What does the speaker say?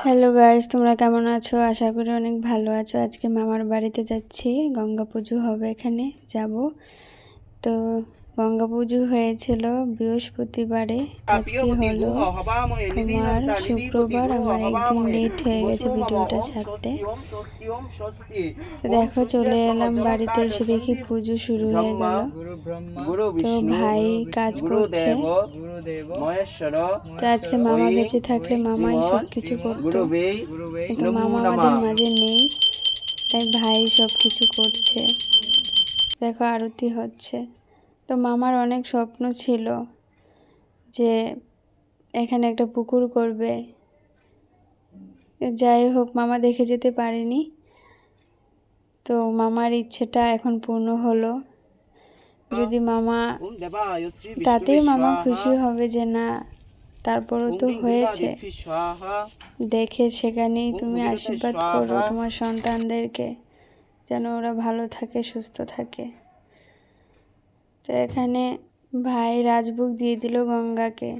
Hello guys, তোমরা কেমন আছো? আশা করি অনেক ভালো আছো। আজকে মামার বাড়িতে যাচ্ছি, গঙ্গা পুজো হবে, এখানে যাব। তো গঙ্গা পুজো হয়েছিল বৃহস্পতিবারে, আজকে হলো তোমার শুক্রবার। আমার একদিন লেট হয়ে গেছে ভিডিওটা ছাড়তে। তো দেখো, চলে এলাম বাড়িতে, এসে দেখি পুজো শুরু হয়ে গেল। তো ভাই কাজ করছে। তো আজকে মামা বেঁচে থাকলে মামাই সব কিছু করতো, কিন্তু মামা আমাদের মাঝে নেই, তাই ভাই সব কিছু করছে। দেখো আরতি হচ্ছে। তো মামার অনেক স্বপ্ন ছিল যে এখানে একটা পুকুর করবে। যাই হোক, মামা দেখে যেতে পারেনি, তো মামার ইচ্ছেটা এখন পূর্ণ হলো। যদি মামা, তাতেই মামা খুশি হবে যে না, তারপরও তো হয়েছে। দেখে সেখানেই তুমি আশীর্বাদ করো তোমার সন্তানদেরকে, যেন ওরা ভালো থাকে, সুস্থ থাকে। তো এখানে ভাই রাজভোগ দিয়ে দিল গঙ্গাকে।